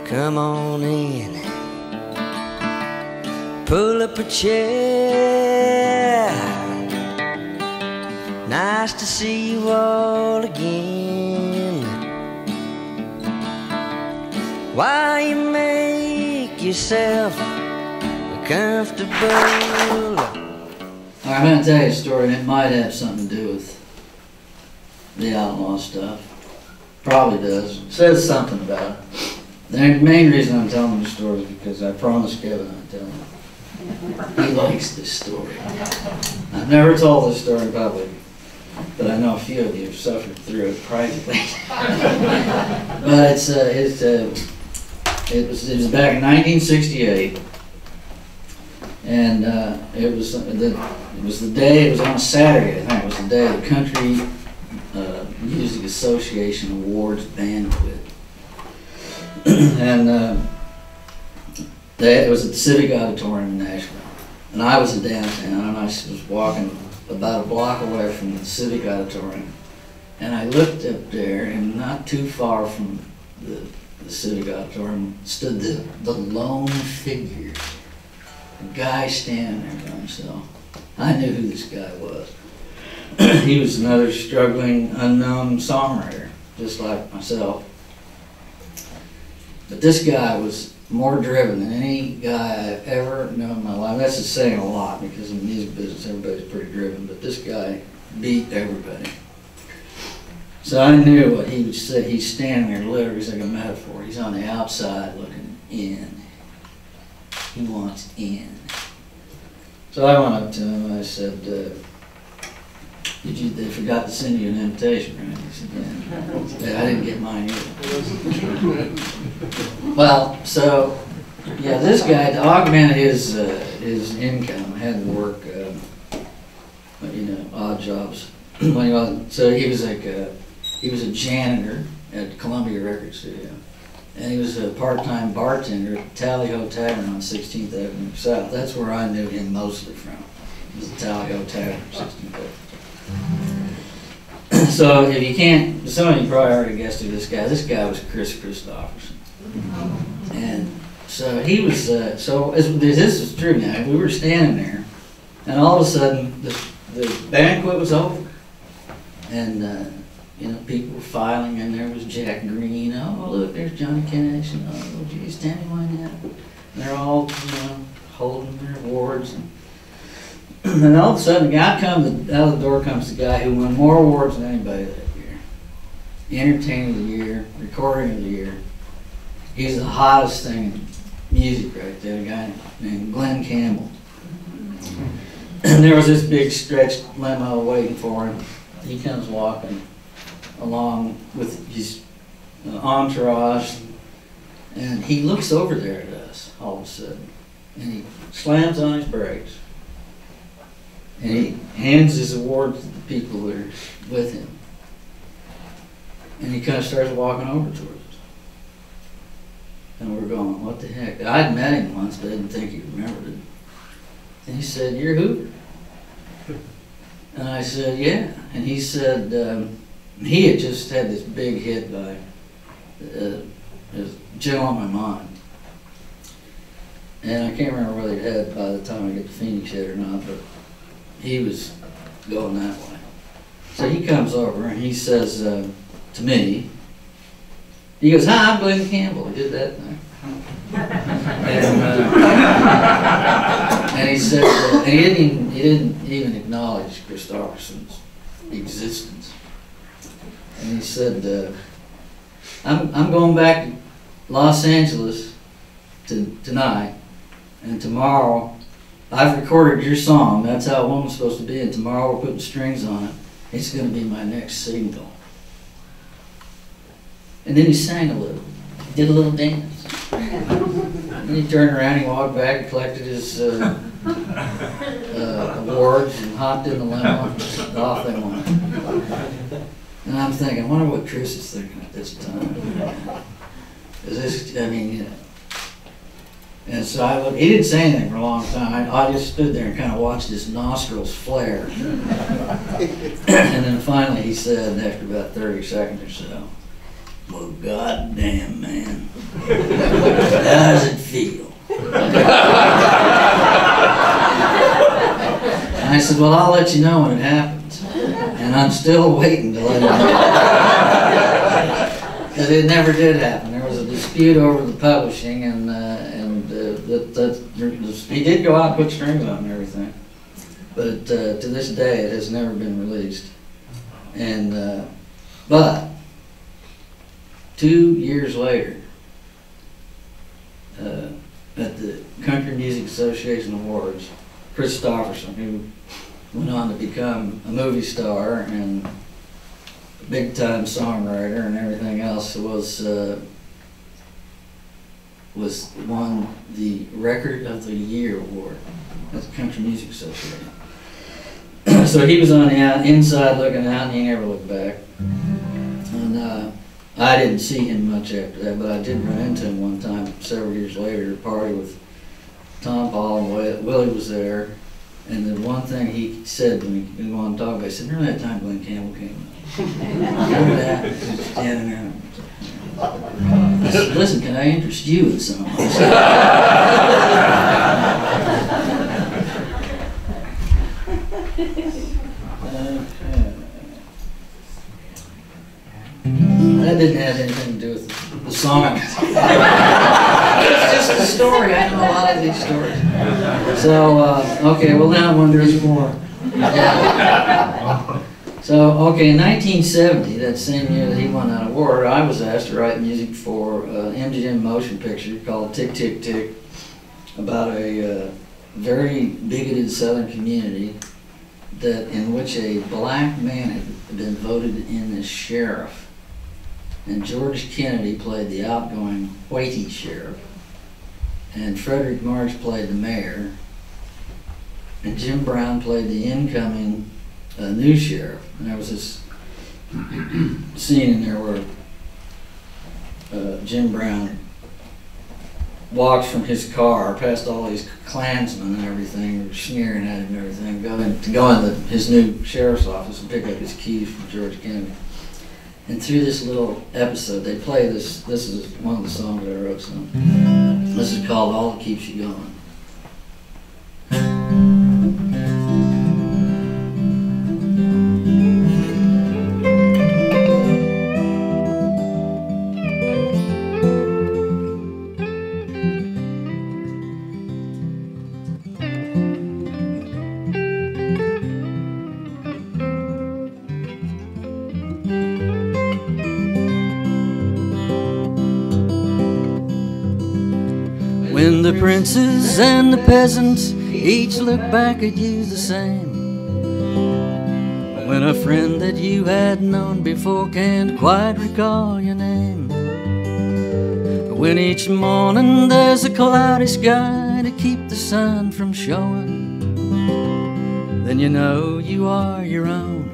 come on in. Pull up a chair. Nice to see you all again. Why you make yourself comfortable? I'm going to tell you a story, and it might have something to do with the outlaw stuff. Probably does. Says something about it. The main reason I'm telling the story is because I promised Kevin I'd tell him. He likes this story. I've never told this story publicly, but I know a few of you have suffered through it privately. But it was back in 1968, and it was the day. It was on a Saturday, I think. It was the day of the Country Music Association Awards banquet, and it was at the Civic Auditorium in Nashville, and I was in downtown, and I was walking about a block away from the Civic Auditorium, and I looked up there, and not too far from the Civic Auditorium stood the lone figure, a guy standing there by himself. I knew who this guy was. He was another struggling, unknown songwriter, just like myself. But this guy was more driven than any guy I've ever known in my life. That's just saying a lot, because in the music business, everybody's pretty driven, but this guy beat everybody. So I knew what he would say. He's standing there literally, it's like a metaphor. He's on the outside looking in. He wants in. So I went up to him and I said, they forgot to send you an invitation, right? He said, yeah. I didn't get mine either. Well, so, yeah, this guy, to augment his income, had to work, odd jobs. When he wasn't, so he was he was a janitor at Columbia Record Studio. And he was a part-time bartender at the Tally Ho Tavern on 16th Avenue South. That's where I knew him mostly from. It was the Tally Ho Tavern, 16th Avenue. So if you can't, some of you probably already guessed who this guy was Chris Christopherson. And so he was, this is true now, we were standing there, and all of a sudden the banquet was over. And people were filing, and there was Jack Green. Oh, look, there's Johnny Cash, and oh, geez, Tammy Wynette. And they're all, holding their awards. And all of a sudden, out of the door comes the guy who won more awards than anybody that year. Entertainer of the Year, Recording of the Year. He's the hottest thing in music right there, a guy named Glenn Campbell. And there was this big stretched limo waiting for him. He comes walking along with his entourage, and he looks over there at us all of a sudden, and he slams on his brakes, and he hands his award to the people that are with him, and he kind of starts walking over towards us, and we're going, what the heck? I'd met him once, but I didn't think he remembered it. And he said, "You're Hoover?" And I said, "Yeah." And he said, he had just had this big hit by Jill on My Mind. And I can't remember whether he had by the time I get to Phoenix yet or not, but he was going that way. So he comes over and he says to me, he goes, "Hi, I'm Glenn Campbell." He did that thing. And he said, and he didn't even acknowledge Christopherson's existence. And he said, I'm going back to Los Angeles tonight, and tomorrow I've recorded your song. That's how a woman's supposed to be, and tomorrow we're putting strings on it. It's going to be my next single. And then he sang a little, did a little dance. And he turned around, he walked back and collected his awards and hopped in the limo, and off they went. And I'm thinking, I wonder what Chris is thinking at this time. And so he didn't say anything for a long time. I just stood there and kind of watched his nostrils flare. And then finally he said, after about 30 seconds or so, "Well, God damn, man. How does it feel? And I said, well, I'll let you know when it happens. And I'm still waiting to let him know. Because it never did happen. There was a dispute over the publishing, and he did go out and put strings on and everything. But to this day, it has never been released. And but 2 years later, at the Country Music Association Awards, Christopherson, who went on to become a movie star and a big-time songwriter and everything else, was won the Record of the Year award at the Country Music Association. So he was on the inside looking out, and he never looked back. And I didn't see him much after that, but I did run into him one time several years later at a party with Tom, Paul, and Willie was there. And the one thing he said when he wanted to talk about, he said, remember that time Glenn Campbell came up? Remember that? Standing there. I said, listen, can I interest you in something? That didn't have anything to do with the song. It's just a story. I know a lot of these stories. So, okay, well now there's more. Yeah. So, okay, in 1970, that same year that he won that award, I was asked to write music for an MGM motion picture called Tick, Tick, Tick, about a very bigoted Southern community in which a black man had been voted in as sheriff. And George Kennedy played the outgoing Whitey sheriff, and Frederick March played the mayor, and Jim Brown played the incoming new sheriff. And there was this scene in there where Jim Brown walks from his car past all these Klansmen and everything, sneering at him and everything, to go into his new sheriff's office and pick up his keys from George Kennedy. And through this little episode, they play this. This is one of the songs that I wrote. So this is called "All That Keeps You Going." When the princes and the peasants each look back at you the same, when a friend that you had known before can't quite recall your name, when each morning there's a cloudy sky to keep the sun from showing, then you know you are your own.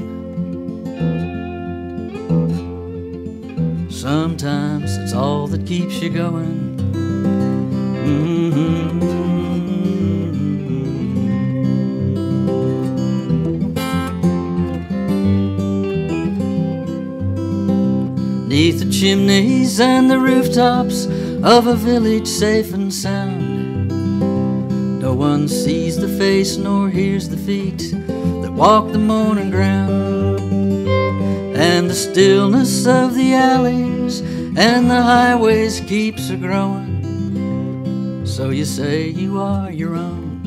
Sometimes it's all that keeps you going. Neath the chimneys and the rooftops of a village safe and sound, no one sees the face nor hears the feet that walk the morning ground. And the stillness of the alleys and the highways keeps a-growing, so you say you are your own.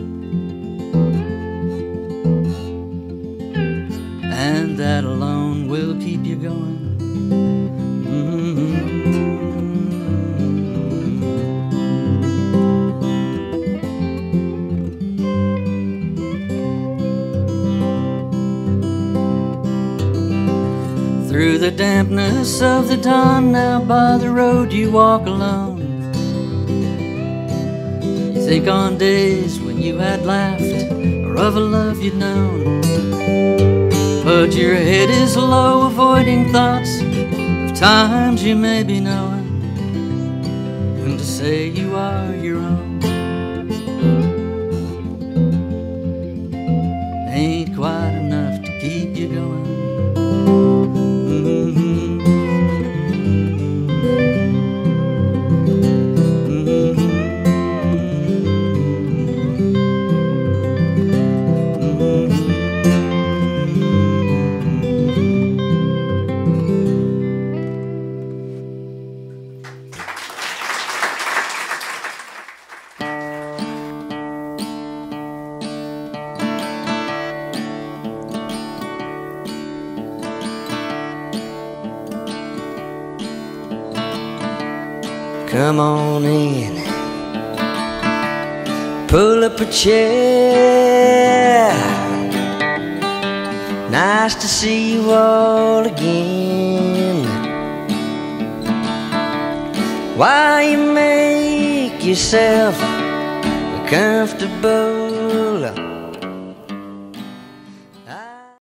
And that alone will keep you going. Through the dampness of the dawn, now by the road you walk alone. You think on days when you had laughed, or of a love you'd known, but your head is low, avoiding thoughts of times you may be knowing, when to say you are your own ain't quite enough to keep you going. come on in. Pull up a chair. Nice to see you all again. Why you make yourself comfortable?